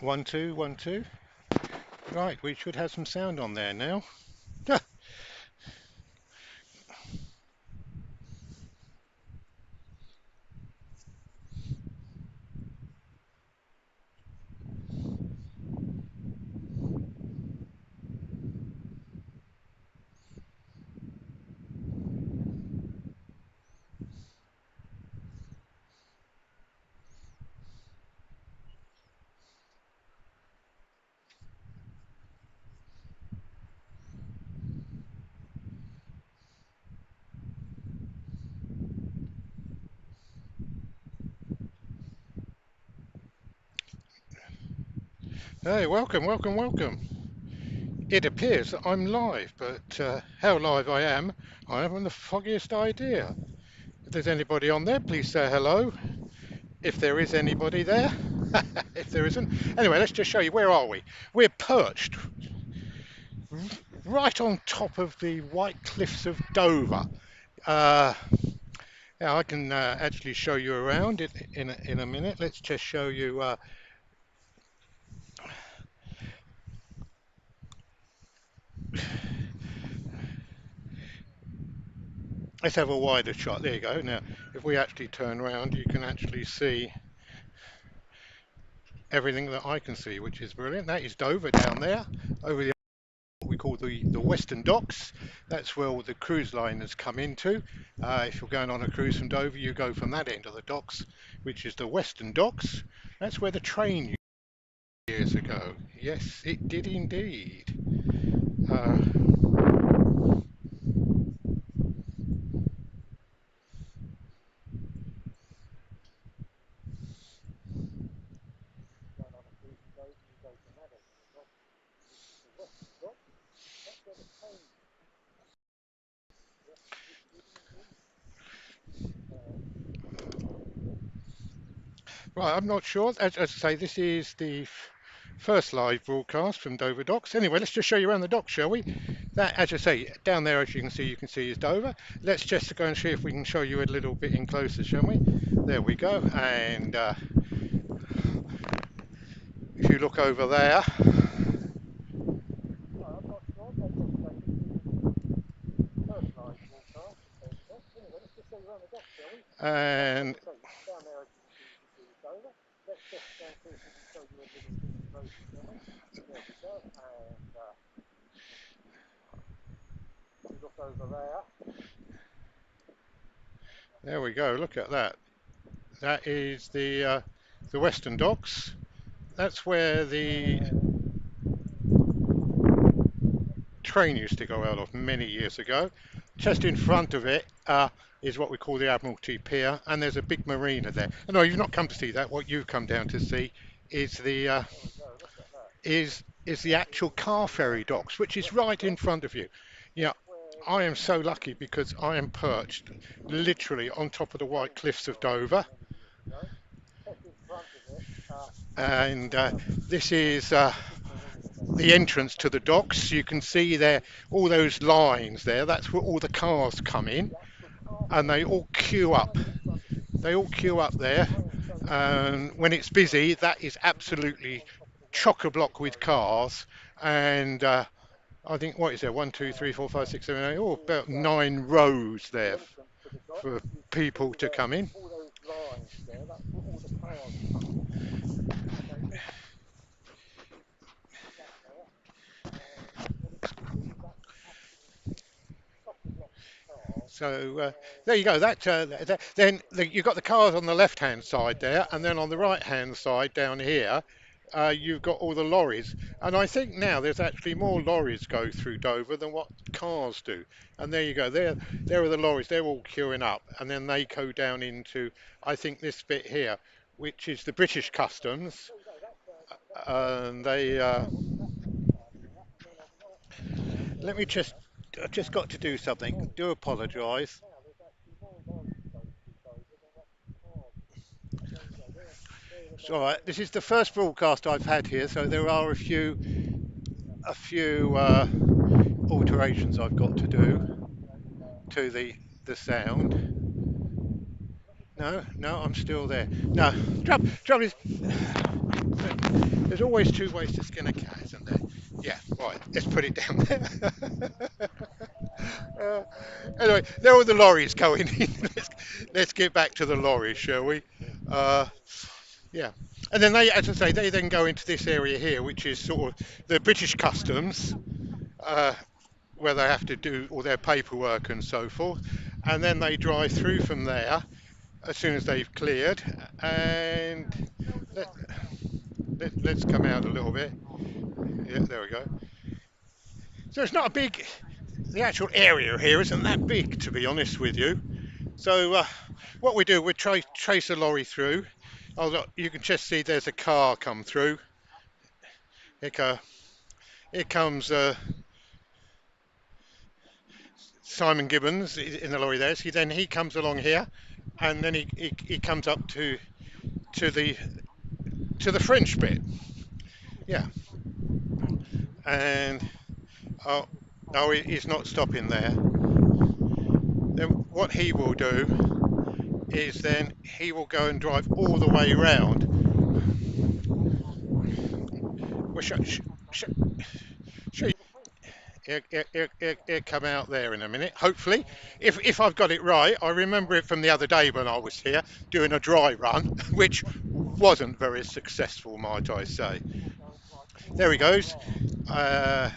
One, two, 1, 2. Right, we should have some sound on there now. Hey, welcome, welcome, welcome. It appears that I'm live, but how live I haven't the foggiest idea. If there's anybody on there, please say hello. If there is anybody there, if there isn't. Anyway, let's just show you, where are we? We're perched right on top of the White Cliffs of Dover. Uh, Now I can actually show you around it in a minute. Let's just show you. Let's have a wider shot. There you go. Now, if we actually turn around, you can actually see everything that I can see, which is brilliant. That is Dover down there, over the what we call the Western Docks. That's where all the cruise liners come into. If you're going on a cruise from Dover, you go from that end of the docks, which is the Western Docks. That's where the train used years ago. Yes, it did indeed. Uh, Right, I'm not sure. As I say, this is the first live broadcast from Dover Docks. Anyway, let's just show you around the docks, shall we? That, as I say, down there, as you can see is Dover. Let's just go and see if we can show you a little bit in closer, shall we? There we go. And if you look over there, and there we go. Look at that. That is the Western Docks. That's where the train used to go out of many years ago. Just in front of it is what we call the Admiralty Pier, and there's a big marina there. No, you've not come to see that. What you've come down to see is the actual car ferry docks, which is right in front of you. Yeah, I am so lucky because I am perched literally on top of the White Cliffs of Dover, and this is the entrance to the docks. You can see there all those lines there. That's where all the cars come in, and they all queue up. They all queue up there. And when it's busy, that is absolutely chock a block with cars. And I think, what is there? One, two, three, four, five, six, seven, eight. Oh, about 9 rows there for people to come in. So there you go. Then you've got the cars on the left-hand side there, and then on the right-hand side down here, you've got all the lorries. And I think now there's actually more lorries go through Dover than what cars do. And there you go. There are the lorries. They're all queuing up, and then they go down into, I think, this bit here, which is the British Customs. And let me just, I've just got to do something. Do apologise. It's all right. This is the first broadcast I've had here, so there are a few alterations I've got to do to the sound. No, no, I'm still there. No, trouble is, There's always two ways to skin a cat, isn't there? Yeah, right. Let's put it down there. uh, anyway, there are the lorries going in. Let's get back to the lorries, shall we? Uh, yeah. And then they, as I say, they then go into this area here, which is sort of the British Customs, uh, where they have to do all their paperwork and so forth. And then they drive through from there as soon as they've cleared. And let, let's come out a little bit. Yeah, there we go. So it's not a big, the actual area here isn't that big, to be honest with you. So what we do, we trace a lorry through. Oh, look, you can just see there's a car come through. Here, here comes Simon Gibbons in the lorry there. So then he comes along here, and then he comes up to the to the French bit. Yeah, and oh, no, he's not stopping there. Then what he will do is then he will go and drive all the way round. Well, sh- He'll come out there in a minute, hopefully. If I've got it right, I remember it from the other day when I was here doing a dry run, which wasn't very successful, might I say. There he goes. Uh,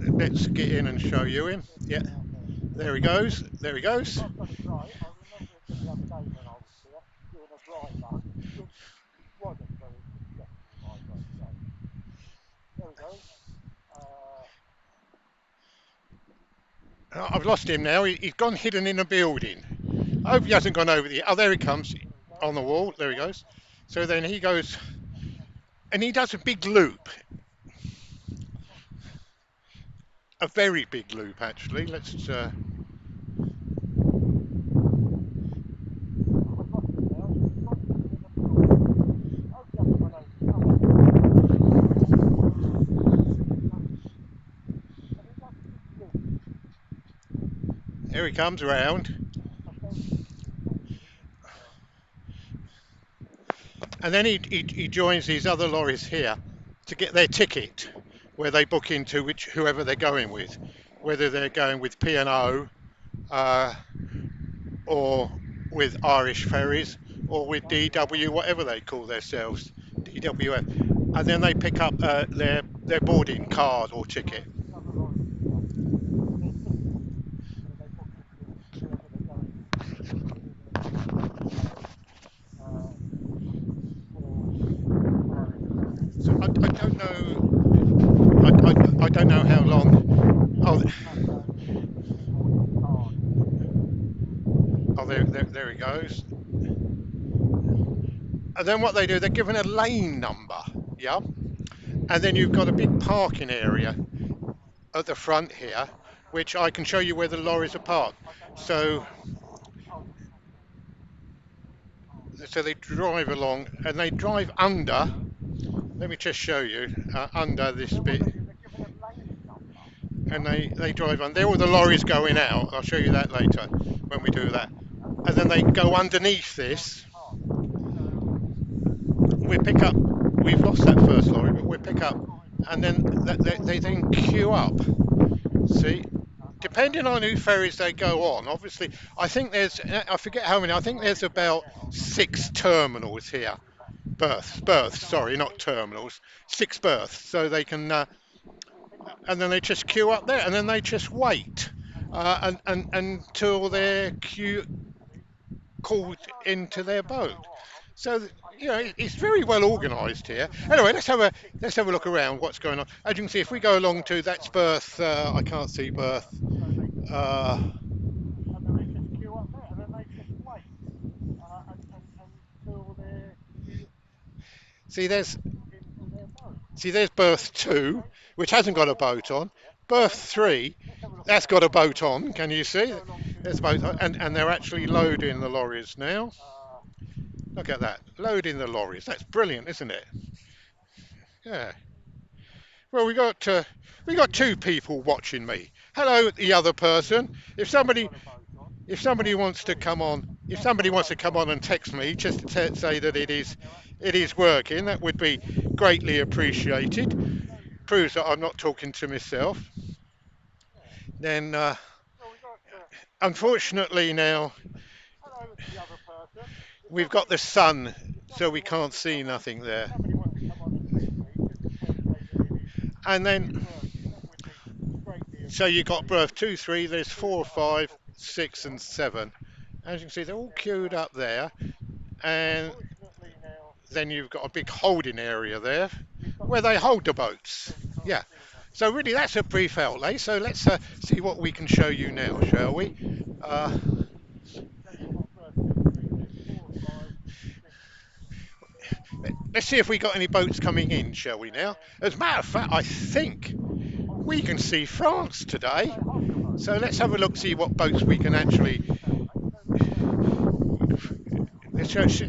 let's get in and show you him. Yeah, there he goes. There he goes. I've lost him now. He's gone hidden in a building. I hope he hasn't gone over the. Oh, there he comes on the wall. There he goes. So then he goes, and he does a big loop, a very big loop actually. Let's. Here he comes around, and then he joins these other lorries here to get their ticket, where they book into which whoever they're going with, whether they're going with P&O or with Irish Ferries or with DW, whatever they call themselves, DWF, and then they pick up their boarding card or ticket. So I don't know. I don't know how long. Oh, there he goes. And then what they do, they're given a lane number, yeah. And then you've got a big parking area at the front here, which I can show you where the lorries are parked. So, so they drive along and they drive under. Let me just show you under this bit, and they drive on. There are all the lorries going out. I'll show you that later when we do that. And then they go underneath this. We pick up. We've lost that first lorry, but we pick up, and then they then queue up. See, depending on who ferries they go on, obviously, I think there's, I forget how many, I think there's about 6 terminals here. Berths, sorry, not terminals, 6 berths. So they can, and then they just queue up there, and then they just wait and until they're called into their boat. So you know it's very well organised here. Anyway, let's have a look around. What's going on? As you can see, if we go along to that's berth, I can't see berth. Uh, see, there's berth two, which hasn't got a boat on. Berth three, that's got a boat on. Can you see? There's a boat, and they're actually loading the lorries now. Look at that, loading the lorries. That's brilliant, isn't it? Yeah. Well, we got two people watching me. Hello, the other person. If somebody, if somebody wants to come on, if somebody wants to come on and text me just to say that it is working, that would be greatly appreciated. Proves that I'm not talking to myself. Then, unfortunately, now we've got the sun, so we can't see nothing there. And then, so you got berth 2, 3. There's 4, 5, 6, and 7. As you can see, they're all queued up there, and then you've got a big holding area there where they hold the boats. Yeah. So really, that's a brief outlay. So let's see what we can show you now, shall we? Uh, let's see if we got any boats coming in, shall we now? As a matter of fact, I think we can see France today. So let's have a look, see what boats we can actually.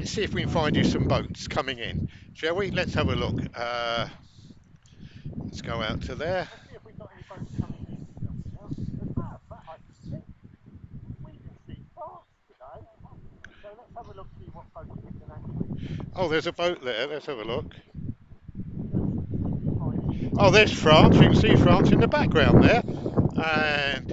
See if we can find you some boats coming in, shall we? Let's have a look. Let's go out to there. Oh, there's a boat there. Let's have a look. Oh, there's France. You can see France in the background there, and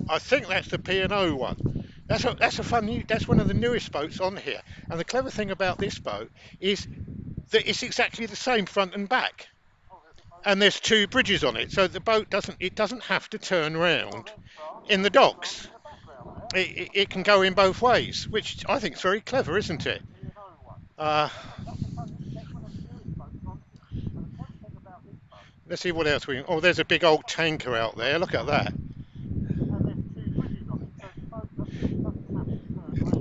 I think that's the P&O one. That's a fun new. That's one of the newest boats on here. And the clever thing about this boat is that it's exactly the same front and back, and there's two bridges on it, so the boat doesn't have to turn round in the docks. It can go in both ways, which I think is very clever, isn't it? Uh, let's see what else we. Oh, there's a big old tanker out there. Look at that.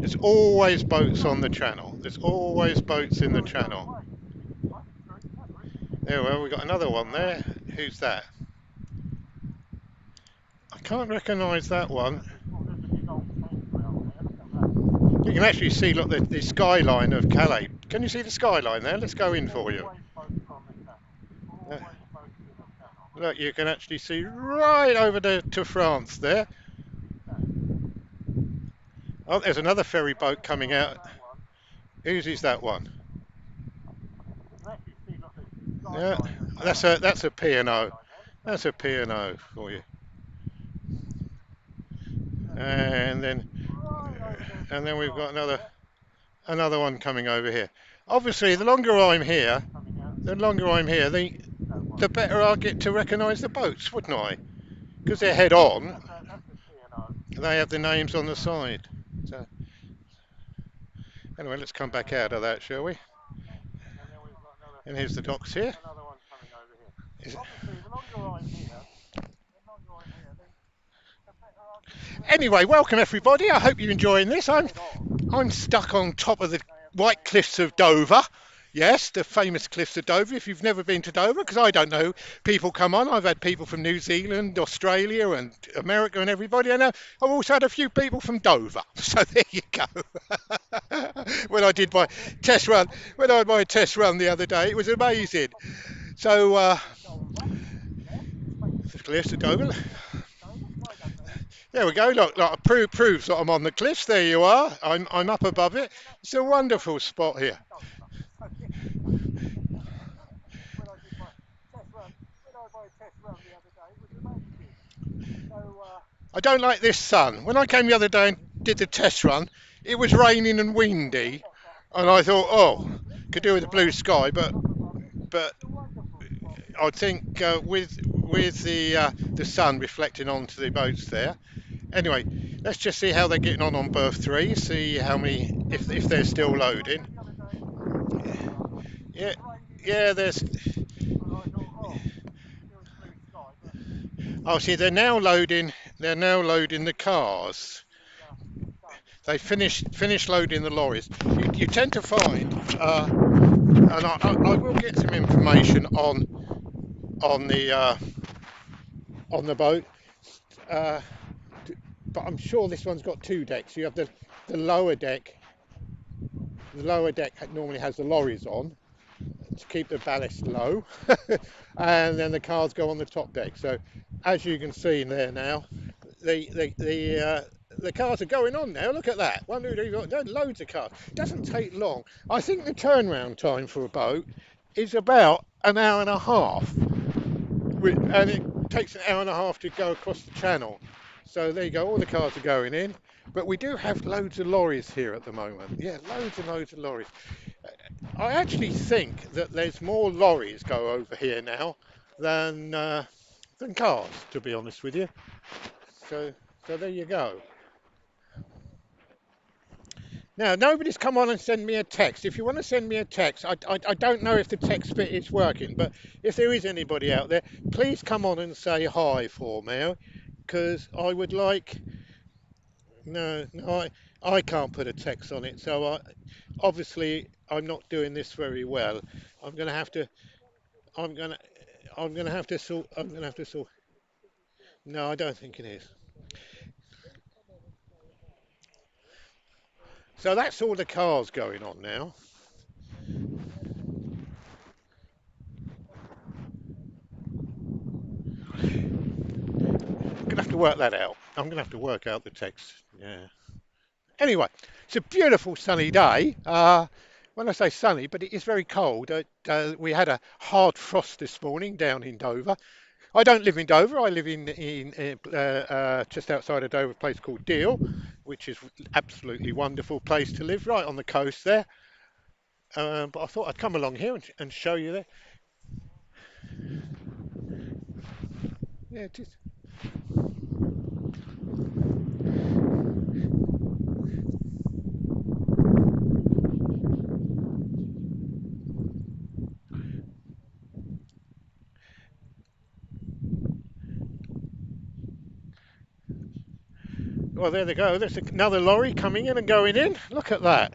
There's always boats on the channel. There's always boats in the channel. There, well, we got another one there. Who's that? I can't recognise that one. You can actually see, look, the skyline of Calais. Can you see the skyline there? Let's go in for you. Uh, Look, you can actually see right over to France there. Oh, there's another ferry boat coming out. Whose is that one? Yeah, that's a P&O. That's a P&O for you. And then we've got another one coming over here. Obviously, the longer I'm here, the better I'll get to recognise the boats, wouldn't I? Because they're head on, they have the names on the side. So anyway, let's come back out of that, shall we? And here's the docks here. Is- Anyway, welcome everybody. I hope you're enjoying this. I'm stuck on top of the White Cliffs of Dover. Yes, the famous Cliffs of Dover. If you've never been to Dover, because I don't know, people come on. I've had people from New Zealand, Australia, and America, and everybody. And I've also had a few people from Dover. So there you go. When I did my test run, the other day, it was amazing. So the Cliffs of Dover. There we go. Look, proves that I'm on the cliffs. There you are. I'm up above it. It's a wonderful spot here. I don't like this sun. When I came the other day and did the test run, it was raining and windy, and I thought, oh, could do with a blue sky, but I think with the sun reflecting onto the boats there. Anyway, let's just see how they're getting on berth 3. See how many if they're still loading. Yeah, yeah. There's. Oh, see, they're now loading. They're now loading the cars. They finished loading the lorries. You tend to find, and I will get some information on the boat, uh, but I'm sure this one's got two decks. You have the lower deck. The lower deck normally has the lorries on to keep the ballast low, and then the cars go on the top deck. So, as you can see there now, the The cars are going on now. Look at that. One, two, three, four. There's loads of cars. Doesn't take long. I think the turnaround time for a boat is about an hour and a half, and it takes an hour and a half to go across the channel. So there you go. All the cars are going in, but we do have loads of lorries here at the moment. Yeah, loads and loads of lorries. I actually think that there's more lorries go over here now than cars, to be honest with you. So so there you go. Now, nobody's come on and send me a text. If you want to send me a text, I don't know if the text bit is working, but if there is anybody out there, please come on and say hi for me, because I would like. No, no, I can't put a text on it, so obviously I'm not doing this very well. I'm gonna have to. I'm gonna. I'm gonna have to sort. I'm gonna have to sort. No, I don't think it is. So that's all the cars going on now. I'm gonna have to work that out. I'm gonna have to work out the text. Yeah. Anyway, it's a beautiful sunny day. When I say sunny, but it is very cold. We had a hard frost this morning down in Dover. I don't live in Dover. I live in just outside of Dover, a place called Deal, which is absolutely wonderful place to live, right on the coast there. But I thought I'd come along here and show you there. Yeah, it is. Well, there they go. There's another lorry coming in and going in. Look at that.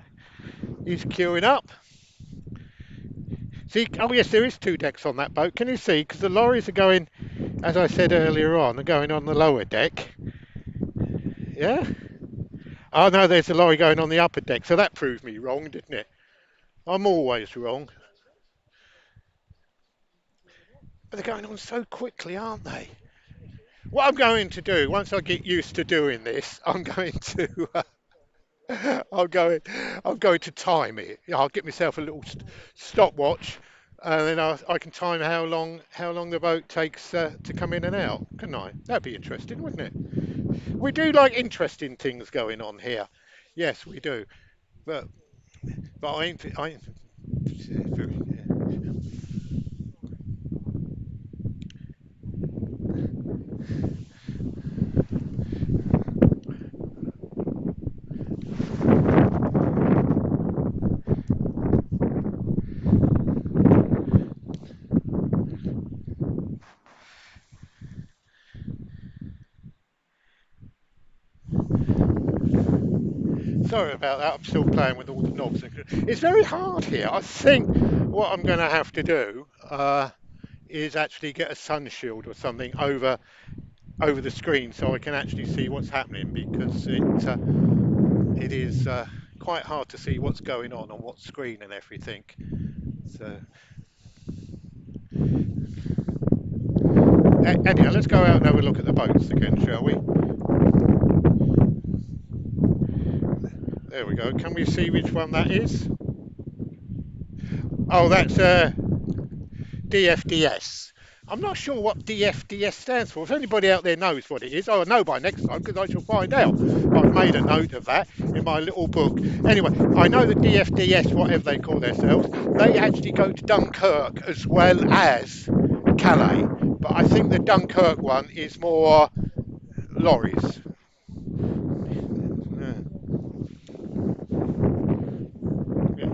He's queuing up. See, oh yes, there is two decks on that boat. Can you see? Because the lorries are going, as I said earlier on, are going on the lower deck. Yeah. Oh no, there's a lorry going on the upper deck. So that proved me wrong, didn't it? I'm always wrong. But they're going on so quickly, aren't they? What I'm going to do once I get used to doing this, I'm going to I'm going I'm going to time it. Yeah, I'll get myself a little stopwatch, and then I can time how long the boat takes to come in and out. Couldn't I? That'd be interesting, wouldn't it? We do like interesting things going on here. Yes, we do. But I ain't sorry about that. I'm still playing with all the knobs. It's very hard here. I think what I'm going to have to do is actually get a sun shield or something over the screen so I can actually see what's happening because it is quite hard to see what's going on what screen and everything. So anyhow, let's go out and have a look at the boats again, shall we? There we go. Can we see which one that is? Oh, that's DFDS. I'm not sure what DFDS stands for. If anybody out there knows what it is, I'll know by next time because I shall find out. I've made a note of that in my little book. Anyway, I know that DFDS, whatever they call themselves, they actually go to Dunkirk as well as Calais. But I think the Dunkirk one is more lorries. Yeah, yeah.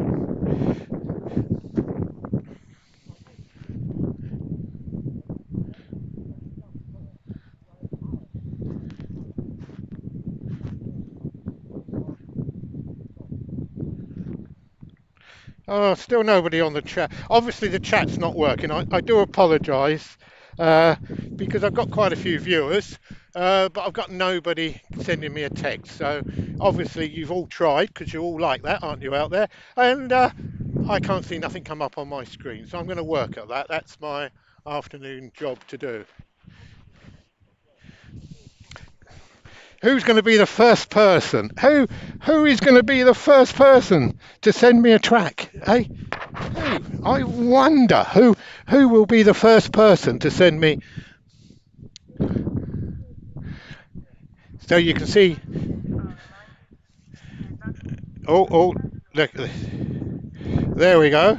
Oh, still nobody on the chat. Obviously, the chat's not working. I do apologise uh, because I've got quite a few viewers, but I've got nobody sending me a text. So obviously, you've all tried because you're all like that, aren't you, out there? And I can't see nothing come up on my screen. So I'm going to work at that. That's my afternoon job to do. Who's going to be the first person? Who is going to be the first person to send me a track? Hey, who? I wonder who will be the first person to send me. So you can see. Oh, look, there we go.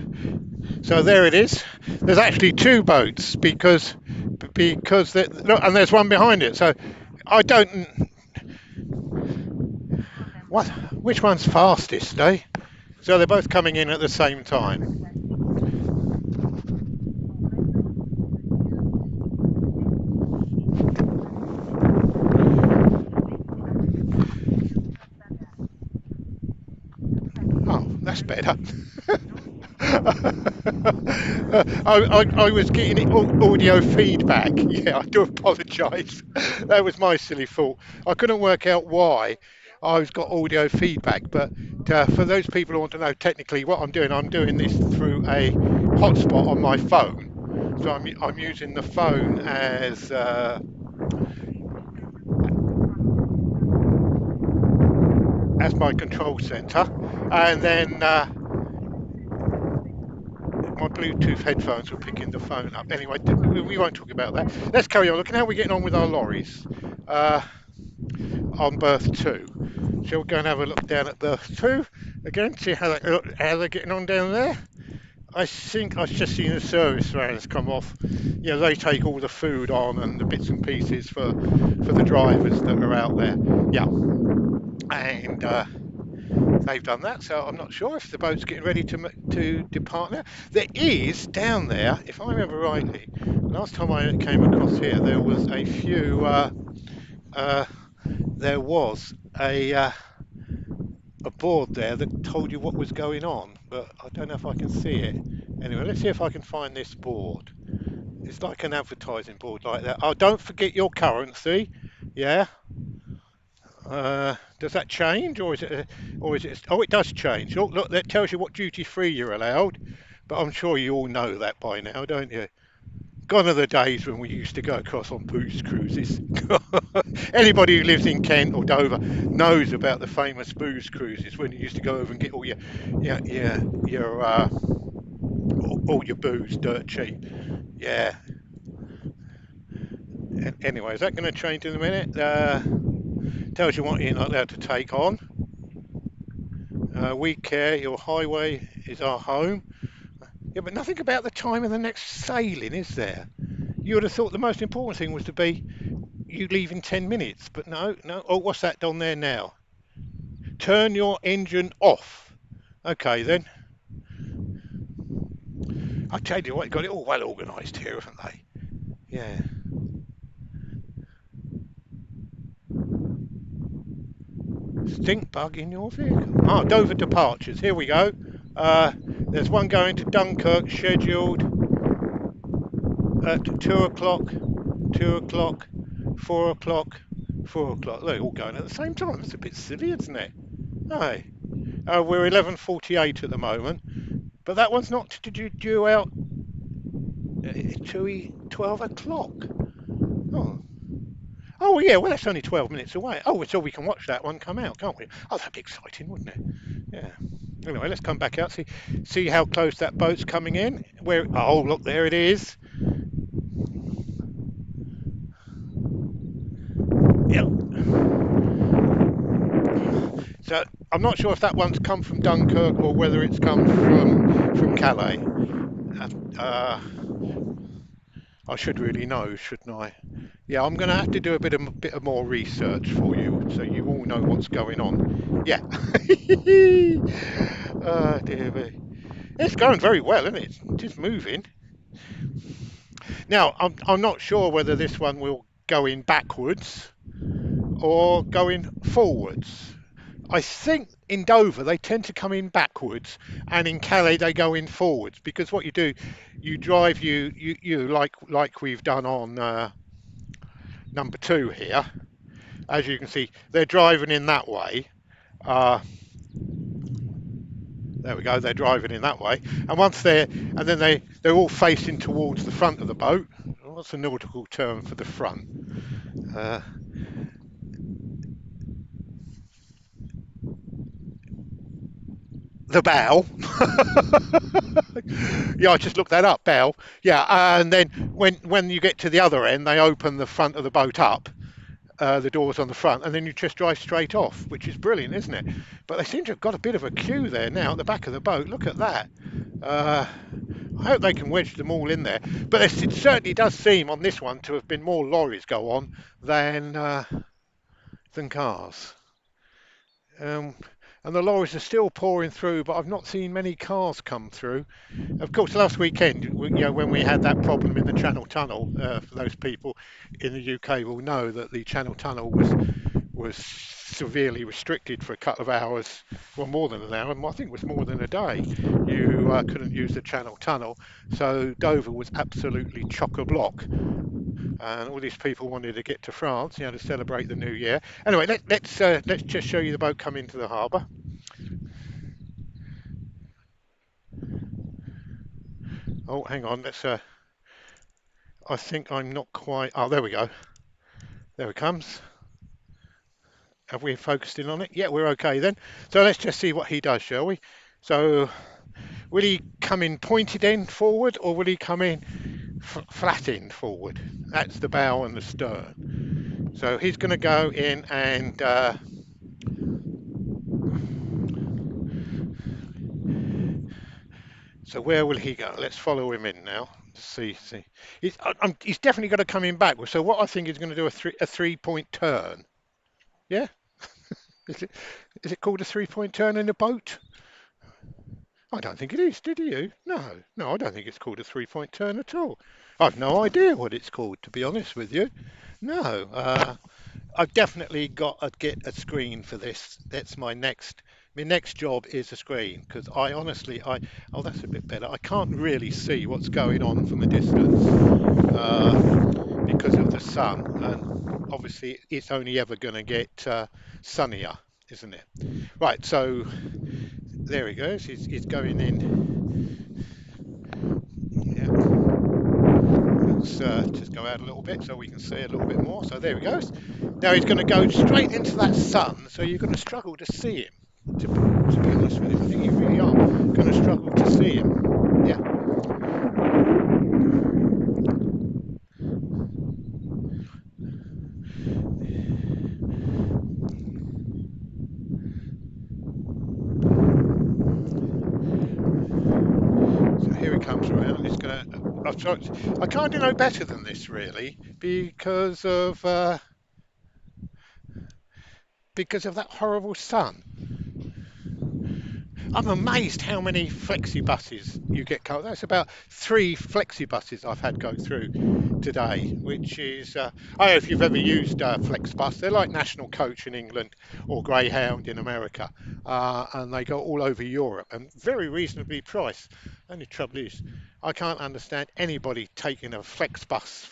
So there it is. There's actually two boats look, and there's one behind it. So I don't. What? Which one's fastest, eh? So they're both coming in at the same time. Oh, that's better. I was getting audio feedback. Yeah, I do apologise. That was my silly fault. I couldn't work out why I've got audio feedback. But for those people who want to know technically what I'm doing this through a hotspot on my phone. So I'm using the phone as my control centre, and then my Bluetooth headphones were picking the phone up. Anyway, we won't talk about that. Let's carry on. Looking how we're getting on with our lorries uh, on berth two. Shall we go and have a look down at berth two again? See how they're getting on down there. I think I've just seen the service vans come off. You know, they take all the food on and the bits and pieces for the drivers that are out there. Yeah, and they've done that, so I'm not sure if the boat's getting ready to depart now. There is down there, if I remember rightly, last time I came across here, there was a few. Uh, there was a board there that told you what was going on, but I don't know if I can see it. Anyway, let's see if I can find this board. It's like an advertising board like that. Oh, don't forget your currency. Yeah. Does that change, or is it? Oh, it does change. Oh, look, that tells you what duty free you're allowed. But I'm sure you all know that by now, don't you? Gone are the days when we used to go across on booze cruises. Anybody who lives in Kent or Dover knows about the famous booze cruises when you used to go over and get all your all your booze dirt cheap. Yeah. Anyway, is that going to change in a minute? Tells you what you're not allowed to take on. We care, your highway is our home. Yeah, but nothing about the time of the next sailing, is there? You would have thought the most important thing was to be you leave in 10 minutes, but no, no. Oh, what's that down there now? Turn your engine off. Okay, then. I tell you what, got it all well organised here, haven't they? Yeah. Stink bug in your vehicle. Oh, Dover departures. Here we go. There's one going to Dunkirk scheduled at 2 o'clock, 2 o'clock, 4 o'clock, 4 o'clock. They're all going at the same time. It's a bit silly, isn't it? Hey, we're 11:48 at the moment, but that one's not due out to 12 o'clock. Oh. Oh yeah, well that's only 12 minutes away. Oh, so we can watch that one come out, can't we? Oh, that'd be exciting, wouldn't it? Yeah. Anyway, let's come back out, see how close that boat's coming in. Where? Oh, look, there it is. Yep. So I'm not sure if that one's come from Dunkirk or whether it's come from Calais. Uh, I should really know, shouldn't I? Yeah, I'm going to have to do a bit of more research for you, so you all know what's going on. Yeah. Oh dear me. It's going very well, isn't it? It is moving. Now, I'm not sure whether this one will go in backwards or going forwards. I think in Dover they tend to come in backwards, and in Calais they go in forwards because what you do, you drive you like we've done on number two here. As you can see, they're driving in that way. Uh, there we go. They're driving in that way, and then they're all facing towards the front of the boat. What's a nautical term for the front? Uh, the bow. Yeah, I just looked that up, bow. Yeah, and then when you get to the other end, they open the front of the boat up, the doors on the front, and then you just drive straight off, which is brilliant, isn't it? But they seem to have got a bit of a queue there now at the back of the boat. Look at that. Uh, I hope they can wedge them all in there. But it certainly does seem on this one to have been more lorries go on than cars. Um, and the lorries are still pouring through, but I've not seen many cars come through. Of course, last weekend, when we had that problem in the Channel Tunnel, for those people in the UK will know that the Channel Tunnel was severely restricted for a couple of hours, well, more than an hour, and I think it was more than a day. You couldn't use the Channel Tunnel, so Dover was absolutely chock a block, and all these people wanted to get to France, to celebrate the New Year. Anyway, let's just show you the boat come into the harbour. Oh, hang on, let's. I think I'm not quite. Oh, there we go. There it comes. Have we focused in on it? Yeah, we're okay then. So let's just see what he does, shall we? So will he come in pointed end forward, or will he come in flat end forward? That's the bow and the stern. So he's going to go in and so where will he go? Let's follow him in now. See. He's definitely going to come in backwards. So what I think he's going to do a 3 point turn. Yeah, is it is it called a 3 point turn in a boat? I don't think it is, did you? No, I don't think it's called a 3 point turn at all. I've no idea what it's called, to be honest with you. No, I've definitely got to get a screen for this. That's my next. My next job is a screen because I honestly, oh, that's a bit better. I can't really see what's going on from a distance because of the sun, and obviously it's only ever going to get sunnier, isn't it? Right, so there he goes. He's going in. Yeah, let's just go out a little bit so we can see a little bit more. So there he goes. Now he's going to go straight into that sun, so you're going to struggle to see him. To be honest with you, I think you really are going to struggle to see him. Yeah. So here he comes around. He's going to. I can't do no better than this really because of that horrible sun. I'm amazed how many flexi buses you get covered. That's about 3 flexi buses I've had go through today, which is, I don't know if you've ever used Flexbus. They're like National Coach in England or Greyhound in America, and they go all over Europe and very reasonably priced. Only trouble is, I can't understand anybody taking a Flexbus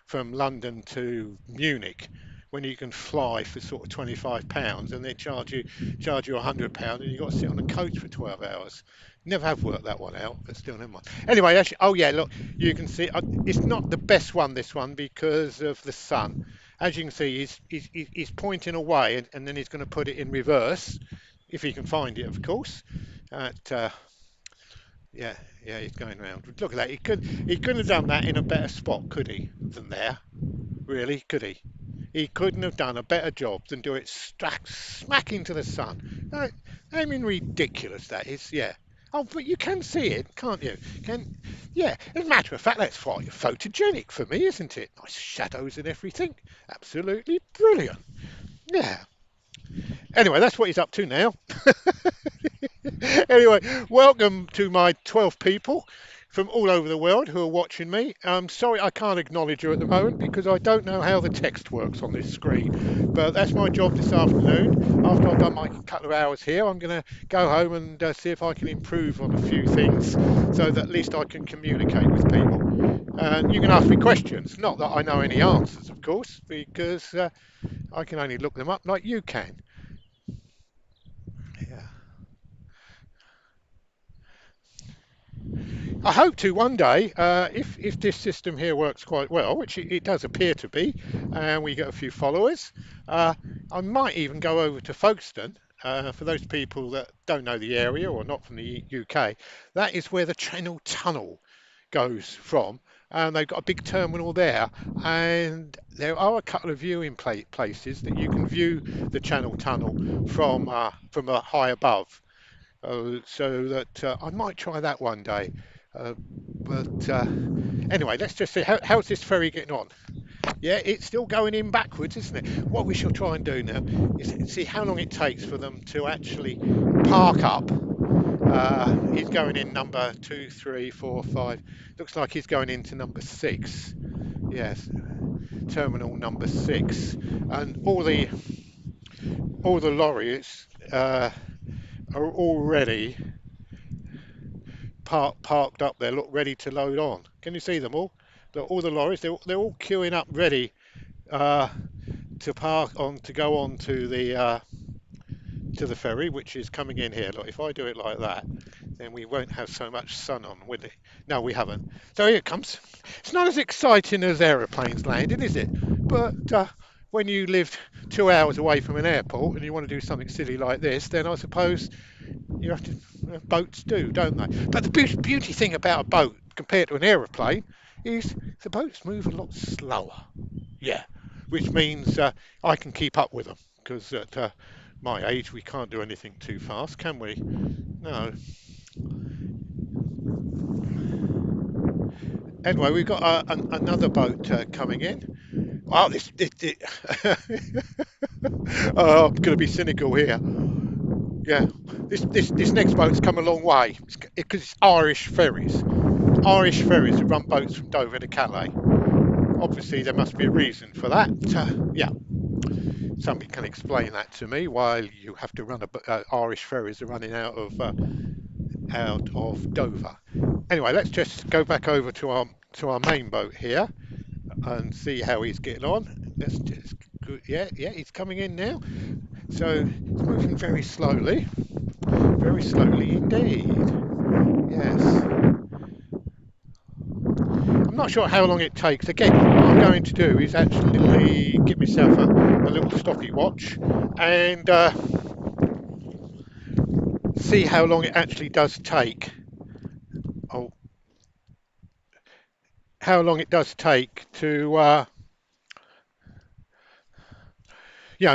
from London to Munich when you can fly for sort of £25 and they charge you £100 and you've got to sit on a coach for 12 hours. Never have worked that one out, but still never mind. Anyway, actually, oh yeah, look, you can see it's not the best one, this one, because of the sun. As you can see, he's pointing away and then he's going to put it in reverse, if he can find it, of course. At, yeah, yeah, he's going around. Look at that. He couldn't have done that in a better spot, could he, than there? Really, could he? He couldn't have done a better job than do it smack into the sun. I mean, ridiculous that is. Yeah. Oh, but you can see it, can't you? Can Yeah. As a matter of fact, that's quite photogenic for me, isn't it? Nice shadows and everything. Absolutely brilliant. Yeah. Anyway, that's what he's up to now. Anyway, welcome to my 12 people from all over the world who are watching me. I'm sorry I can't acknowledge you at the moment because I don't know how the text works on this screen. But that's my job this afternoon. After I've done my couple of hours here, I'm going to go home and see if I can improve on a few things so that at least I can communicate with people. And you can ask me questions. Not that I know any answers, of course, because I can only look them up like you can. Yeah. I hope to one day, if this system here works quite well, which it does appear to be, and we get a few followers, I might even go over to Folkestone For those people that don't know the area or not from the UK, that is where the Trninal tunnel goes from. And they've got a big terminal there, and there are a couple of viewing places that you can view the Channel Tunnel from high above. So that I might try that one day. But anyway, let's just see how's this ferry getting on. Yeah, it's still going in backwards, isn't it? What we shall try and do now is see how long it takes for them to actually park up. He's going in number two, three, four, five. Looks like he's going into number six. Yes, terminal number six, and all the lorries are already parked up there, look ready to load on. Can you see them all? All the lorries, they're all queuing up ready uh, to park on to go on to the ferry, which is coming in here. Look, if I do it like that, then we won't have so much sun on, will it? No, we haven't. So here it comes. It's not as exciting as aeroplanes landing, is it? But when you live 2 hours away from an airport and you want to do something silly like this, then I suppose you have to. Boats do, don't they? But the beauty thing about a boat compared to an aeroplane is the boats move a lot slower. Yeah, which means I can keep up with them because at my age we can't do anything too fast, can we? No. Anyway, we've got another boat coming in. Oh, this oh, I'm going to be cynical here. Yeah, this next boat's come a long way because it's Irish ferries. Irish ferries that run boats from Dover to Calais. Obviously, there must be a reason for that. Yeah, somebody can explain that to me. While you have to run Irish ferries are running out of Dover. Anyway, let's just go back over to our main boat here and see how he's getting on. Let's just yeah, yeah, he's coming in now. So it's moving very slowly indeed. Yes. I'm not sure how long it takes. Again, what I'm going to do is actually give myself a little stopwatch and see how long it actually does take. Oh, how long it does take to,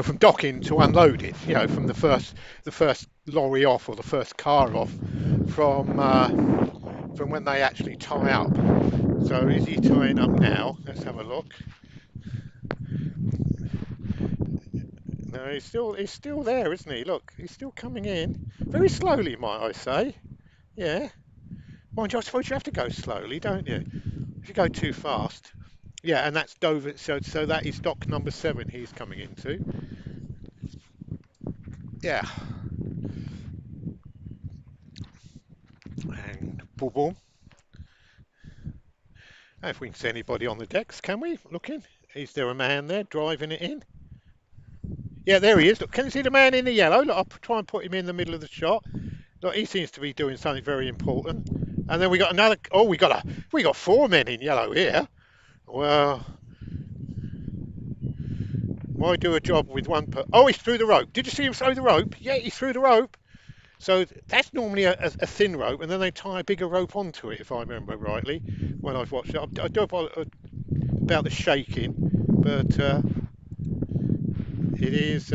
from docking to unload it. From the first lorry off or the first car off from when they actually tie up. So is he tying up now? Let's have a look. No, he's still there, isn't he? Look, he's still coming in very slowly, might I say? Yeah. Mind you, I suppose you have to go slowly, don't you? If you go too fast. Yeah, and that's Dover. So that is dock number seven. He's coming into. Yeah. And boom, boom. If we can see anybody on the decks, can we? Looking. Is there a man there driving it in? Yeah, there he is. Look, can you see the man in the yellow? Look, I'll try and put him in the middle of the shot. Look, he seems to be doing something very important. And then we got another. Oh, we got four men in yellow here. Well, why do a job with one per? Oh, he's through the rope. Did you see him throw the rope? Yeah, he's through the rope. So that's normally a thin rope, and then they tie a bigger rope onto it, if I remember rightly. When I've watched it, I do about the shaking, but it is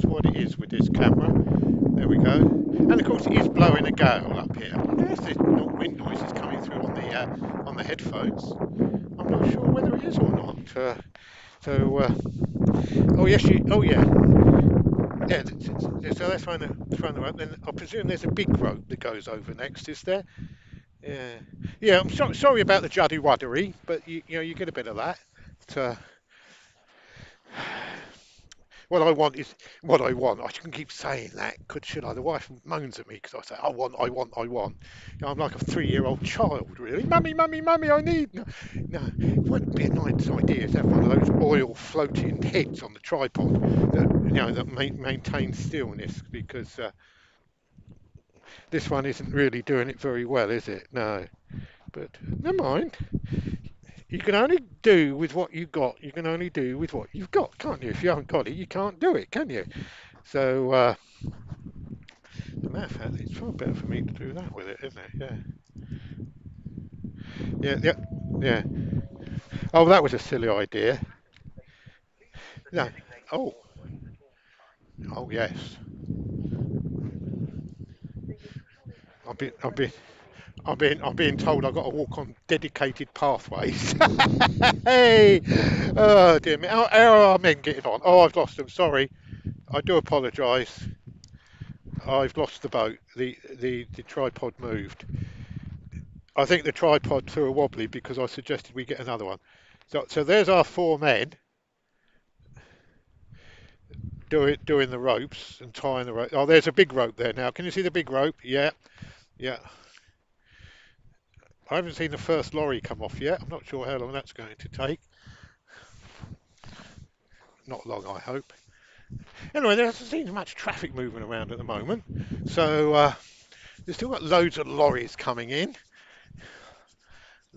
what it is with this camera. There we go. And of course, it is blowing a gale up here. There's this wind noises coming through on the headphones. I'm not sure whether it is or not. Oh yes, oh yeah. Yeah, so that's throwing the rope. Then I presume there's a big rope that goes over next, is there? Yeah, yeah. I'm sorry about the juddy waddery, but you get a bit of that. But, what I want is what I want. I shouldn't keep saying that, should I? The wife moans at me because I say I want, I want, I want. I'm like a 3-year-old child, really. Mummy, mummy, mummy, I need. No, no, it wouldn't be a nice idea to have one of those oil floating heads on the tripod that maintains stillness because this one isn't really doing it very well, is it? No, but never mind. You can only do with what you got. You can only do with what you've got, can't you? If you haven't got it, you can't do it, can you? So, as a matter of fact, it's far better for me to do that with it, isn't it? Yeah. Yeah, yeah, yeah. Oh, that was a silly idea. No. Oh, oh yes. I've been, I'm being told I've got to walk on dedicated pathways. Hey, oh dear me. How are men getting on? Oh, I've lost them. Sorry. I do apologise. I've lost the boat. The tripod moved. I think the tripod threw a wobbly because I suggested we get another one. So there's our four men doing the ropes and tying the rope. Oh, there's a big rope there now. Can you see the big rope? Yeah, yeah. I haven't seen the first lorry come off yet. I'm not sure how long that's going to take. Not long, I hope. Anyway, there doesn't seem much traffic moving around at the moment. So there's still got loads of lorries coming in.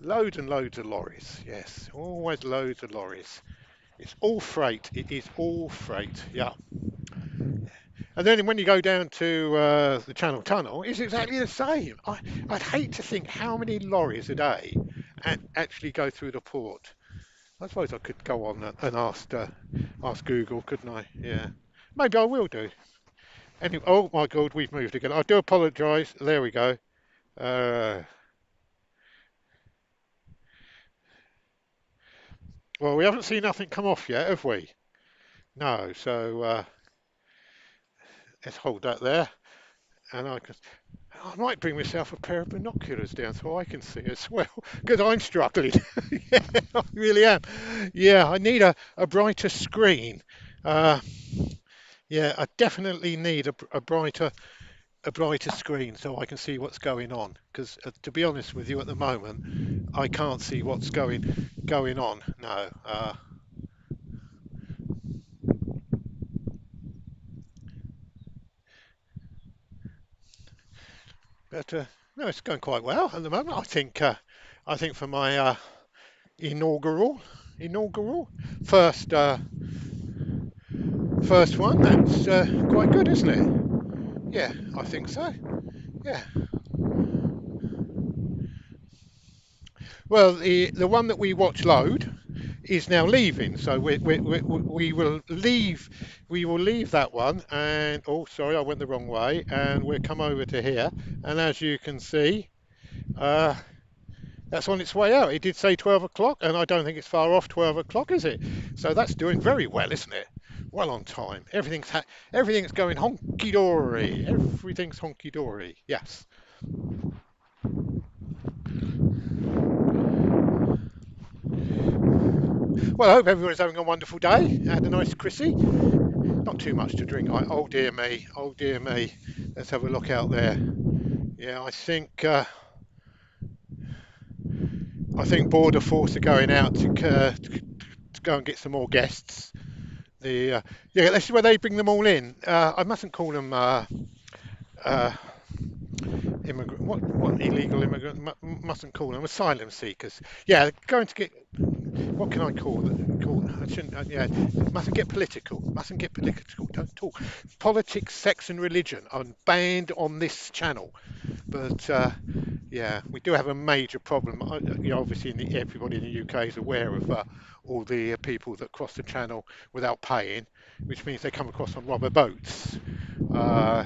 Loads and loads of lorries. Yes, always loads of lorries. It's all freight. It is all freight. Yeah. And then when you go down to the Channel Tunnel, it's exactly the same. I'd hate to think how many lorries a day actually go through the port. I suppose I could go on and ask Google, couldn't I? Yeah. Maybe I will do. Anyway, oh my God, we've moved again. I do apologise. There we go. Uh, well, we haven't seen nothing come off yet, have we? No. So let's hold that there. And I might bring myself a pair of binoculars down so I can see as well, because I'm struggling. Yeah, I really am. Yeah, I need a brighter screen. Uh, yeah, I definitely need a brighter screen so I can see what's going on. Because to be honest with you, at the moment, I can't see what's going on. No. But no, it's going quite well at the moment. I think for my inaugural inaugural first first one, that's quite good, isn't it? Yeah, I think so. Yeah. Well, the one that we watch load is now leaving, so we will leave that one, and oh sorry, I went the wrong way, and we'll come over to here, and as you can see, uh, that's on its way out. It did say 12 o'clock, and I don't think it's far off 12 o'clock, is it? So that's doing very well, isn't it? Well on time. Everything's going honky dory. Everything's honky dory. Yes. Well, I hope everyone's having a wonderful day. Had a nice Chrissy. Not too much to drink. Oh dear me. Oh dear me. Let's have a look out there. Yeah, I think Border Force are going out to go and get some more guests. Yeah, let's see where they bring them all in. I mustn't call them uh, immigrant. What illegal immigrant? Mustn't call them asylum seekers. Yeah, they're going to get. What can I call them? I shouldn't. Yeah, mustn't get political. Mustn't get political. Don't talk. Politics, sex, and religion are banned on this channel. But yeah, we do have a major problem. Obviously, everybody in the UK is aware of all the people that cross the channel without paying, which means they come across on rubber boats. Uh,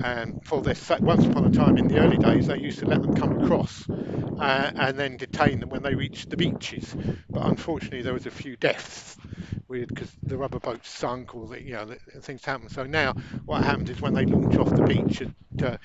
and for this, once upon a time in the early days, they used to let them come across and then detain them when they reached the beaches. But unfortunately, there was a few deaths because the rubber boat sunk or things happened. So now what happens is when they launch off the beach at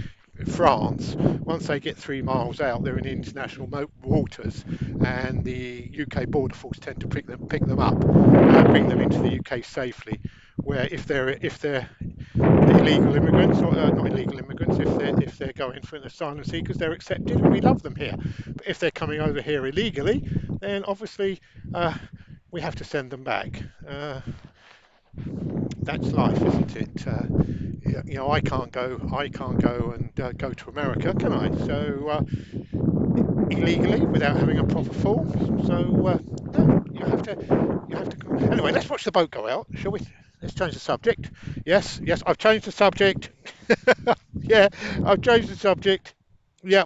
France, once they get 3 miles out, they're in international waters, and the UK border force tend to pick them up and bring them into the UK safely. Where if they're illegal immigrants or not illegal immigrants, if they're going for an asylum seekers, they're accepted and we love them here. But if they're coming over here illegally, then obviously we have to send them back. That's life, isn't it? I can't go and go to America, can I? So illegally without having a proper form. So no, you have to. Anyway, let's watch the boat go out, shall we? let's change the subject. Yes, yes, I've changed the subject. Yeah, I've changed the subject. Yeah,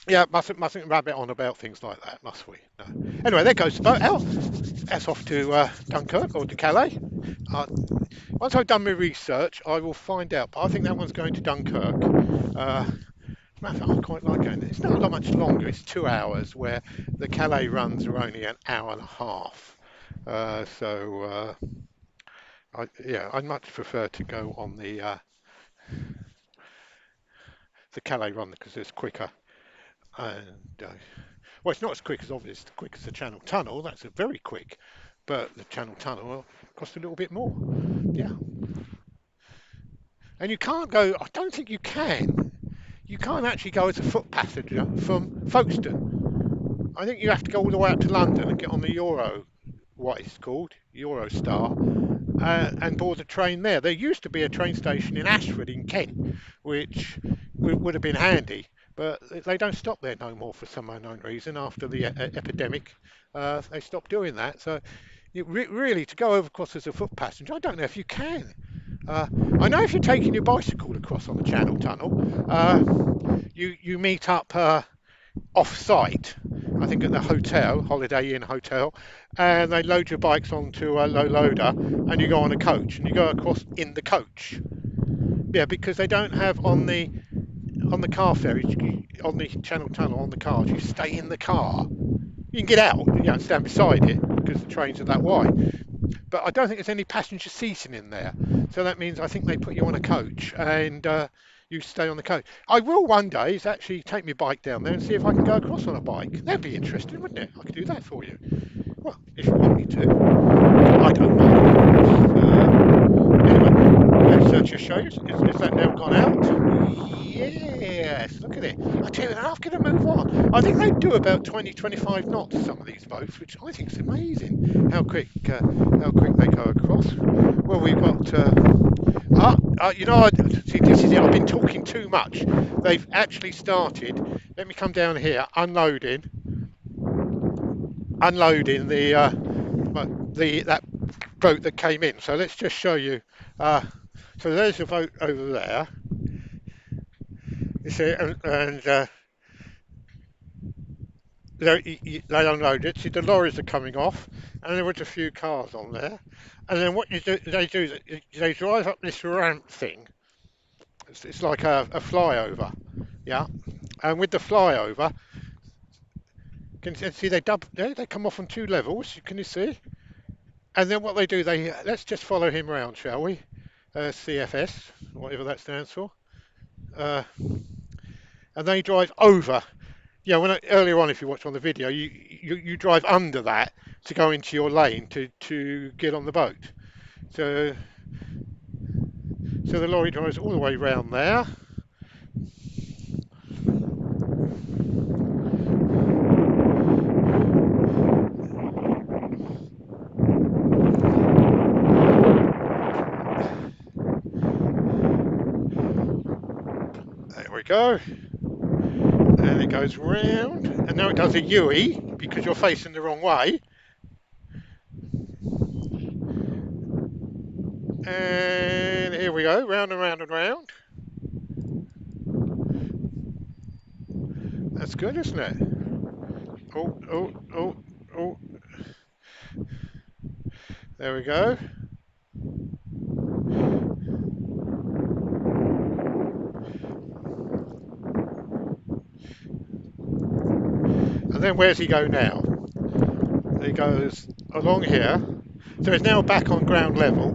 yeah, mustn't rabbit on about things like that, must we? No. Anyway, there goes the boat out. That's off to Dunkirk or to Calais. Uh, Once I've done my research, I will find out. But I think that one's going to Dunkirk. Matter of fact, I quite like going. It's not much longer. It's 2 hours, where the Calais runs are only an hour and a half. Yeah, I'd much prefer to go on the Calais run because it's quicker. And well, it's not as quick as obviously as quick as the Channel Tunnel. That's a very quick, but the Channel Tunnel will cost a little bit more. Yeah, and you can't go. I don't think you can. You can't actually go as a foot passenger from Folkestone. I think you have to go all the way up to London and get on the Euro, what it's called, Eurostar, and board the train there. There used to be a train station in Ashford in Kent, which would have been handy, but they don't stop there no more for some unknown reason. After the epidemic, they stopped doing that. So, really, to go over across as a foot passenger, I don't know if you can. Uh, I know if you're taking your bicycle across on the Channel Tunnel, you meet up off-site, I think at the hotel, Holiday Inn hotel, and they load your bikes onto a low loader, and you go on a coach, and you go across in the coach. Yeah, because they don't have on the car ferries, on the Channel Tunnel, on the cars, you stay in the car. You can get out, and stand beside it because the trains are that wide. But I don't think there's any passenger seating in there. So that means I think they put you on a coach and you stay on the coach. I will one day is actually take my bike down there and see if I can go across on a bike. That'd be interesting, wouldn't it? I could do that for you. Well, if you want me to. I don't mind. Anyway, let's search your shows. Is that now gone out? Yes, look at it. I tell you, I'm going to move on. I think they do about 20, 25 knots, some of these boats, which I think is amazing. How quick they go across. Well, we've got. See, this is it. I've been talking too much. They've actually started. Let me come down here, unloading the that boat that came in. So let's just show you. So there's a boat over there. You see, and they unload it. See, the lorries are coming off, and there was a few cars on there. And then what they do is they drive up this ramp thing. It's like a flyover, yeah. And with the flyover, can you see they come off on two levels. Can you see? And then what they do, let's just follow him around, shall we? CFS, whatever that stands for. Uh, and they drive over. Yeah, earlier on, if you watch on the video, you drive under that to go into your lane to get on the boat. So the lorry drives all the way round there. There we go. And it goes round, and now it does a U-E because you're facing the wrong way. And here we go, round and round and round. That's good, isn't it? Oh, oh, oh, oh. There we go. And then where's he go now? He goes along here. So he's now back on ground level.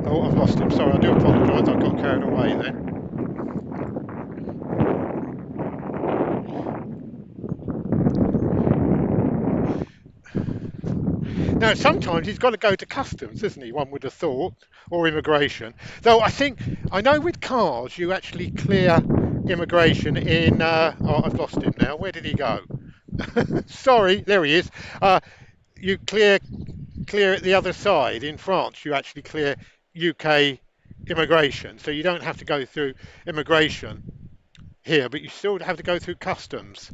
Oh, I've lost him. Sorry, I do apologise. I got carried away then. Now, sometimes he's got to go to customs, isn't he? One would have thought, or immigration. Though I know with cars you actually clear immigration in. Oh, I've lost him now. Where did he go? Sorry, there he is. You clear at the other side. In France, you actually clear UK immigration, so you don't have to go through immigration here, but you still have to go through customs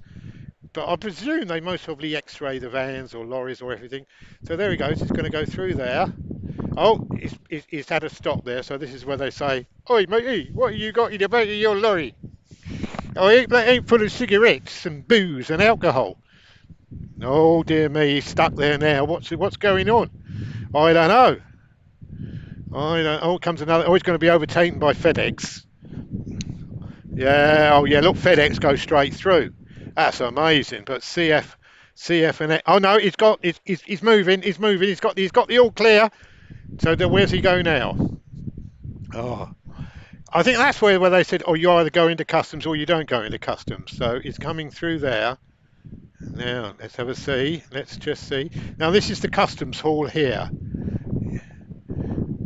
but I presume they most probably X-ray the vans or lorries or everything. So there he goes. He's going to go through there. Oh, he's had a stop there. So this is where they say, "Oi, matey, what have you got in the back of your lorry? Oh, ain't full of cigarettes and booze and alcohol." Oh dear me, he's stuck there now. What's going on? I don't know. I don't. Oh, comes another. Oh, he's going to be overtaken by FedEx. Yeah. Oh yeah. Look, FedEx goes straight through. That's amazing. But CF and oh no, he's moving. He's moving. He's got the all clear. So where's he go now? Oh, I think that's where they said, oh, you either go into customs or you don't go into customs. So he's coming through there. Now let's have a see. Let's just see. Now this is the customs hall here.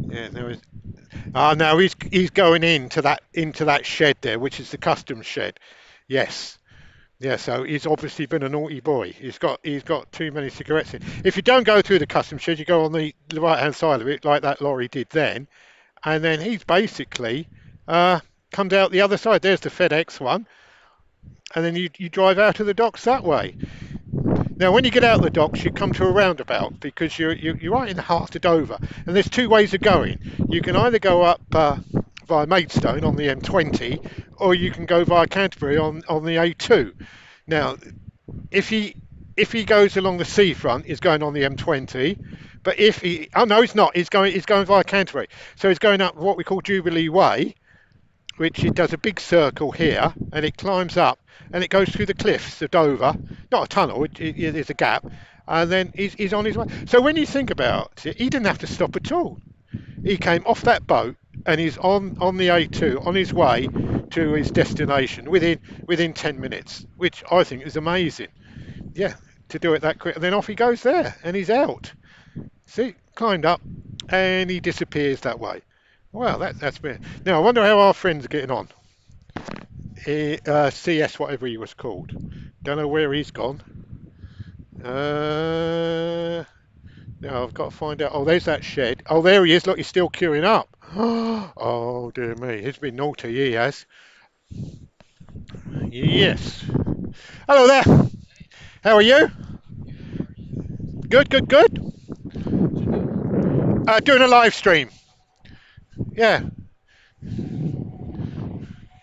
Yeah, there is. Ah, no, he's going into that shed there, which is the customs shed. Yes. Yeah, so he's obviously been a naughty boy. He's got too many cigarettes in. If you don't go through the customs shed, you go on the right hand side of it, like that lorry did then, and then he's basically uh, comes out the other side. There's the FedEx one, and then you drive out of the docks that way. Now, when you get out of the docks, you come to a roundabout because you're right in the heart of Dover, and there's two ways of going. You can either go up via Maidstone on the M20, or you can go via Canterbury on the A2. Now, if he goes along the seafront, he's going on the M20. But if he, oh no, he's not. He's going via Canterbury. So he's going up what we call Jubilee Way, which it does a big circle here, and it climbs up, and it goes through the cliffs of Dover. Not a tunnel, there's a gap, and then he's on his way. So when you think about it, he didn't have to stop at all. He came off that boat, and he's on the A2 on his way to his destination within 10 minutes, which I think is amazing. Yeah, to do it that quick, and then off he goes there, and he's out. See, climbed up, and he disappears that way. Well, that's been. Now I wonder how our friend's getting on. CS, whatever he was called. Don't know where he's gone. Now I've got to find out. Oh, there's that shed. Oh, there he is. Look, he's still queuing up. Oh dear me, he's been naughty. He has. Yes. Hello there. How are you? Good, good, good. Doing a live stream. Yeah.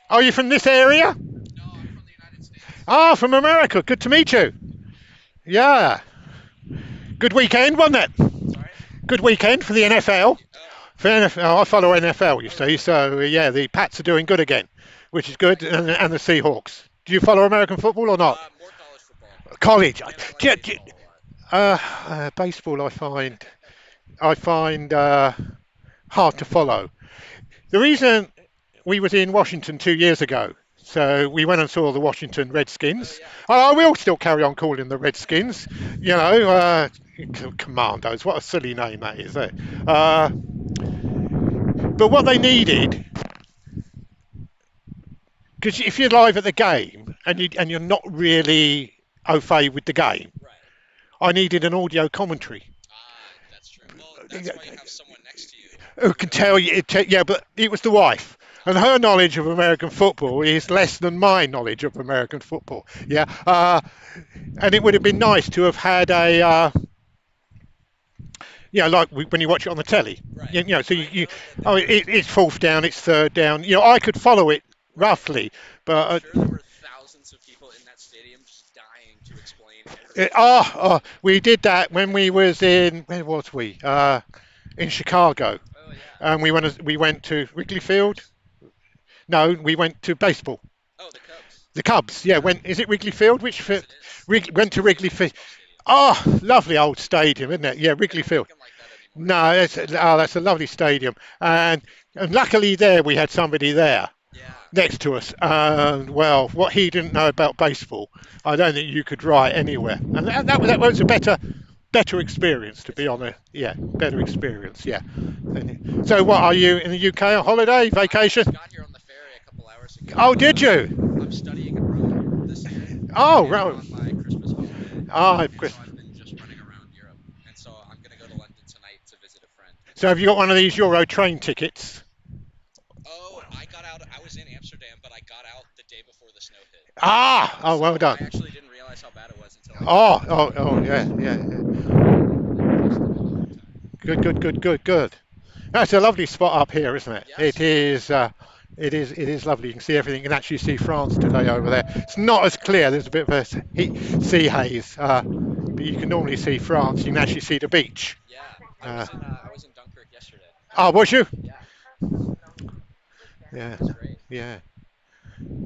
Are you from this area? Ah, from America. Good to meet you. Yeah. Good weekend, wasn't it? Good weekend for the NFL. For NFL, I follow NFL, you see. So yeah, the Pats are doing good again, which is good, and the Seahawks. Do you follow American football or not? College. Baseball, I find hard to follow. The reason we was in Washington 2 years ago, so we went and saw the Washington Redskins. I will still carry on calling them Redskins. You know, Commandos. What a silly name that is. But what they needed, because if you're live at the game and you're not really au fait with the game, I needed an audio commentary. Who can tell you? Yeah, but it was the wife, and her knowledge of American football is less than my knowledge of American football. Yeah, and it would have been nice to have had like when you watch it on the telly. So oh, it's fourth down, it's third down. I could follow it roughly, but. We did that when we was in. Where was we? In Chicago, and we went to Wrigley Field. No, we went to baseball. The Cubs. Yeah, is it Wrigley Field? Went to Wrigley Field. Oh, lovely old stadium, isn't it? Yeah, Wrigley Field. No, that's a lovely stadium, and luckily there we had somebody there next to us. Well, what he didn't know about baseball, I don't think you could write anywhere. And that was a better experience, to be honest. Yeah, better experience. Yeah. So, what are you in the UK on holiday, vacation? Oh, did you? Oh, right. Oh, so have you got one of these Euro train tickets? in Amsterdam, but I got out the day before the snow hit. Ah, oh, well So I done. actually didn't realize how bad it was until I got Oh, there. oh, oh, yeah, yeah, yeah. And then just did it the whole time. Good, good, good, good, good. That's a lovely spot up here, isn't it? It Yes. is. It is lovely. You can see everything. You can actually see France today over there. It's not as clear. There's a bit of a sea haze, but you can normally see France. You can actually see the beach. Yeah. Uh, I was in Dunkirk yesterday. oh, was you? Yeah. Yeah, It was great. yeah.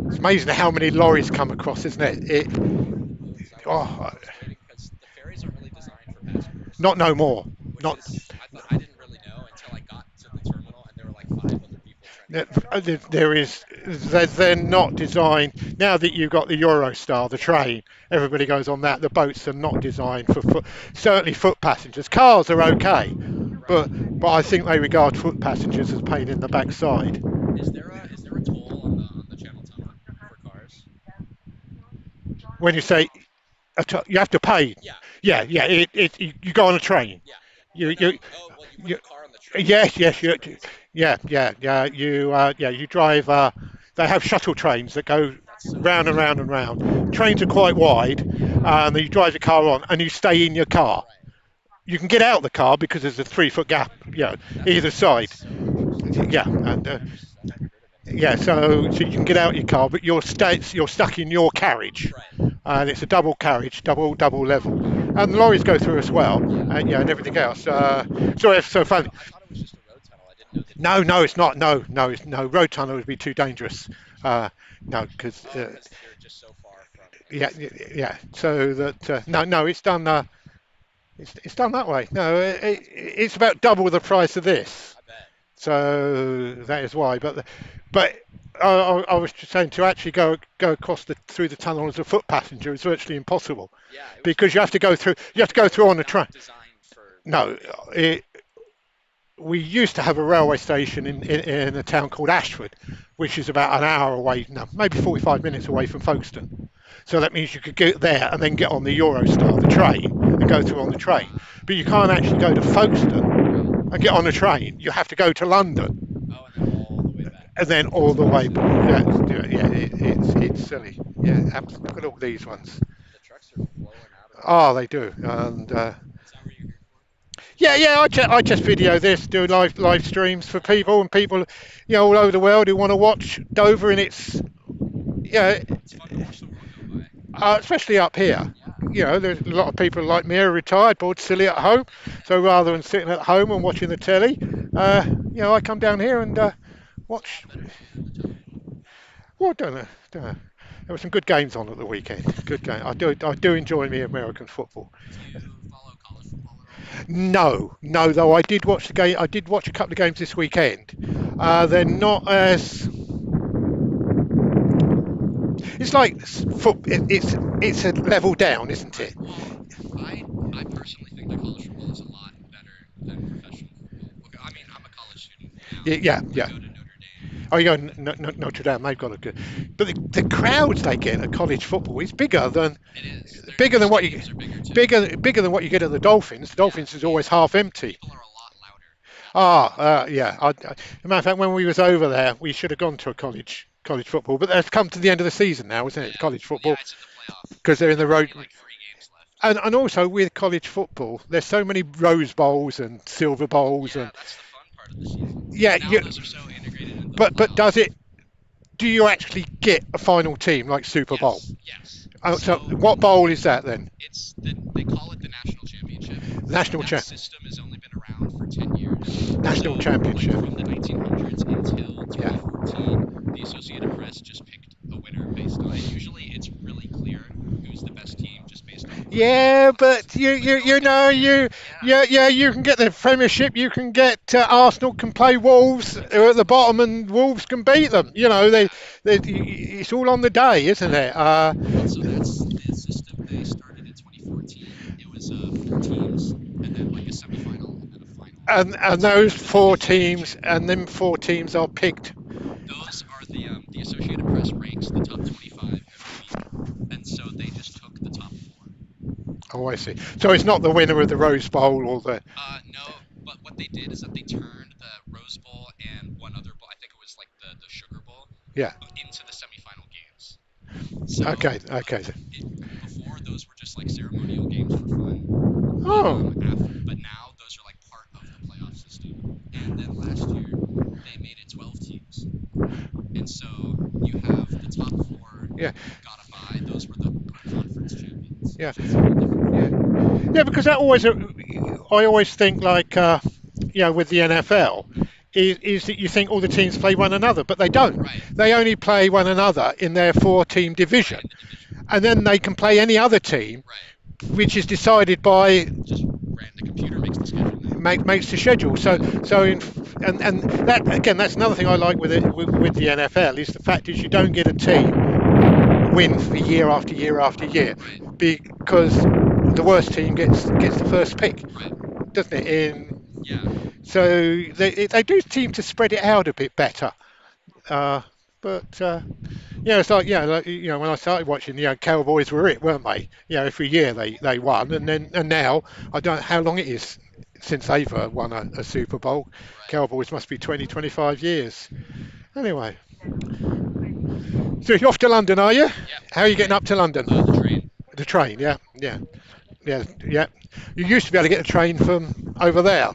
It's amazing how many lorries come across, isn't it? It was. Oh, I was waiting because the ferries aren't really designed for passengers, not no more. which Not. is I didn't really know until I got to the terminal and there were like five other people trying to get on the boat. There is. They're not designed. Now that you've got the Eurostar, the Yeah. train, everybody goes on that. The boats are not designed for foot. Certainly foot passengers. Cars are okay, You're right. but I think they regard foot passengers as a pain in the backside. Is there a toll on the Channel Tunnel for cars? When you say you have to pay. Yeah. Yeah, yeah. You go on a train. Yeah. You, No. you, Oh, well, you put you, the car on the train. yes, yes, That's crazy. yeah, yeah, yeah. You drive. They have shuttle trains that go That's so round and crazy. round and round. Trains are quite wide, Yeah. and then you drive the car on, and you stay in your car. Right. You can get out of the car because there's a 3 foot gap, either That's side. so interesting. Yeah, and I've never heard of anything yeah, like that. so you can get out of your car, but you're stuck in your carriage, Right. and it's a double carriage, double level, and the lorries go through as well, Yeah. and yeah, and everything else. So it's so funny. I thought it was just a road tunnel. I didn't know that No, people no, it's drive not. on them. No. Road tunnel would be too dangerous. No, because Oh, because they're just so far from any yeah, city. yeah. So that no, it's done. It's done that way. No, it's about double the price of this. I bet. So that is why. But I was just saying to actually go across through the tunnel as a foot passenger is virtually impossible Yeah, it was because you have to go through. You have to the go through railroad's on the not train. designed for No, walking. it, we used to have a railway station in a town called Ashford, which is about an hour away, no, maybe 45 minutes away from Folkestone. So that means you could get there and then get on the Eurostar, the train, and go through on the train. But you can't actually go to Folkestone Right. and get on a train. You have to go to London Oh, and then all the way back. and then all That's the way. crazy. It's silly. Yeah, look at all these ones. The trucks are flowing out of there. Oh, they do. And Is that what you're here for? yeah. I just video this, do live streams for Nice. people and people, all over the world who want to watch Dover in its, yeah, It's fun to watch the world go by. especially up here. Yeah. There's a lot of people like me who are retired, bored silly at home. So rather than sitting at home and watching the telly, I come down here and It's a watch. lot better view than the television. Well, don't know. There were some good games on at the weekend. Good game. I do enjoy me American football. Do you follow college football at all? No. Though I did watch the game. I did watch a couple of games this weekend. They're not as. It's like it's a level down, isn't Right. it? Well, I personally think that college football is a lot better than professional football. Okay, I mean, I'm a college student now. Yeah, yeah, I yeah. go to Notre Dame. Oh, you go Notre Dame. They've got a good, but the crowds they get at college football is It is. bigger The than what you stadiums are bigger too. bigger than what you get at the Dolphins. The Yeah, Dolphins is always half empty. people are a lot louder at the games. Yeah. As a matter of fact, when we was over there, we should have gone to a college football, but they've come to the end of the season now, isn't it? Yeah, College yeah, football it's in the playoff. because they're in the There are road. only like 3 games left. And also with college football, there's so many Rose Bowls and Silver Bowls Yeah, and that's the fun part of the season. yeah, And now those are so integrated into the but playoff. does it? Do you actually get a final team like Super Bowl? Yes, yes. So So what bowl is that then? they call it the national championship, and National that champ, system has only been around for 10 years. national So like championship. from the 1900s until Yeah. 2014, the Associated Press just picked a winner based on, and usually it's really clear who's the best team just based on the record. Yeah, but But going down here, yeah, you can get the Premiership. You can get Arsenal can play Wolves who are at the exactly. bottom, and Wolves can beat them. Yeah. It's all on the day, isn't it? Well, so that's the system they started in 2014. It was 4 teams, and then like a semifinal, and then a final. And That's how those they ended up four getting the teams, championship. and them 4 teams are picked. Those are the Associated Press ranks the top 25 every week, and so they just took the top four. Oh, I see. So it's not the winner of the Rose Bowl or the. No, but what they did is that they turned the Rose Bowl and one other bowl. I think it was like the Sugar Bowl. Yeah. into the semifinal games. So Okay. Okay. it, before those were just like ceremonial games for fun, but Oh. but now those are like part of the playoff system. And then last year they made it 12 teams, and so you have the top four Yeah. got a bye. Those were the conference champions, Yeah. which is a different Yeah. format. Yeah. Because that always, I always think like, with the NFL, is that you think all the teams play one another, but they don't. Right, They only play one another in their four-team right division, in the division. and then they can play any other team, Right, which is decided by just ran. The computer makes the schedule now. makes the schedule. So Yeah, so in and that again, that's another thing I like with it with the NFL is the fact is you don't get a team win for year after year after year right, because the worst team gets the first pick, right. doesn't it? Yeah, So they do seem to spread it out a bit better. Uh, but yeah, it's like when I started watching, Cowboys were it, weren't they? Every year they won, and now I don't know how long it is since they've won a Super Bowl. right. Cowboys must be 20, 25 years. Anyway, so you're off to London, are you? Yeah, How are you getting train. up to The London? train. The train, yeah, yeah, yeah, yeah. You used to be able to get a train from over there,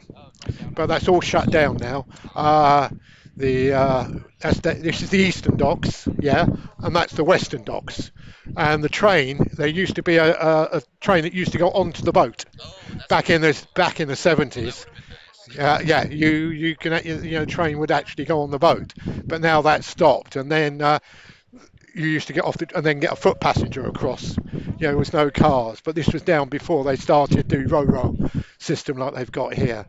but that's all shut down now. Oh, Uh, this is the Eastern Docks, yeah, and that's the Western Docks. And the train, there used to be a train that used to go onto the boat oh, that's cool. back in the Oh, that 70s. would have been nice. Yeah, train would actually go on the boat, but now that's stopped. And then you used to get off and then get a foot passenger across. There was no cars, but this was down before they started to do ro-ro system like they've got here.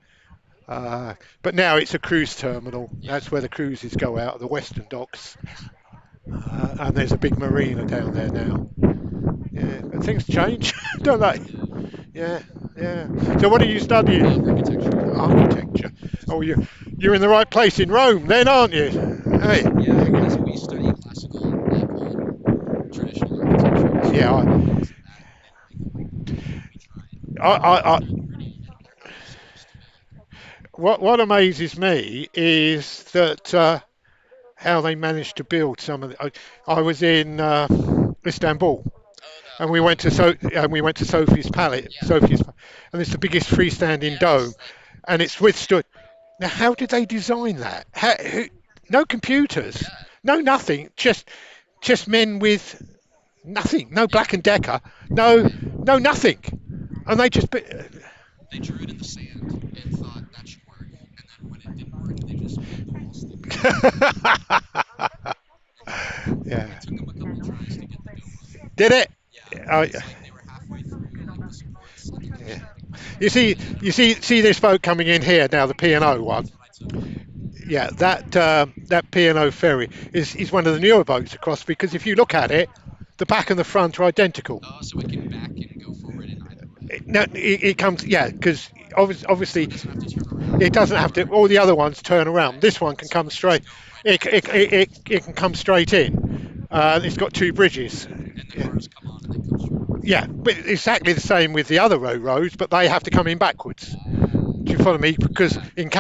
But now it's a cruise terminal. Yeah, That's where the cruises go out of the Western Docks, and there's a big marina down there now. Yeah, but things change, don't they? yeah. Yeah, yeah. So what are you studying? Architecture. Architecture. Oh, you're in the right place in Rome, then, aren't you? Hey. Yeah, we study classical, like old traditional architecture. So Yeah. it's that, and like we try and I, keep I, things I, very pretty and how they're supposed to be. what amazes me is that how they managed to build some of the. I was in Istanbul, Oh, and the mosque. we went to Sophie's Palace, Yeah. and it's the biggest freestanding dome, Yes, like and it's history. withstood. Now, how did they design that? No computers, Yeah, no nothing, just men with nothing, no yeah, Black and Decker, no right. no nothing, and they just. They drew it in the sand and thought that should work, and then when it didn't work, they just made the wall stick. Yeah. It took them a couple tries to get the dome up. Did it? Yeah, I, it's like they were halfway through like the supports, like kind of yeah. starting to You see, get it you up. see this boat coming in here now, the P&O one. That's what I took. Yeah, that P&O ferry is one of the newer boats across because if you look at it, the back and the front are identical. Oh, so it can back and go forward in either way. No, it comes, yeah, because So it obviously doesn't have to turn around. it doesn't have to. All the other ones turn around. Right. This one can So come it can just straight. go right It back it, into the it, water. it, it can come straight in. It's got two bridges. And the Yeah. cars come on and then come straight across. Yeah, but exactly the same with the other rows, but they have to come in backwards. Ah, Do you follow me? Because yeah. in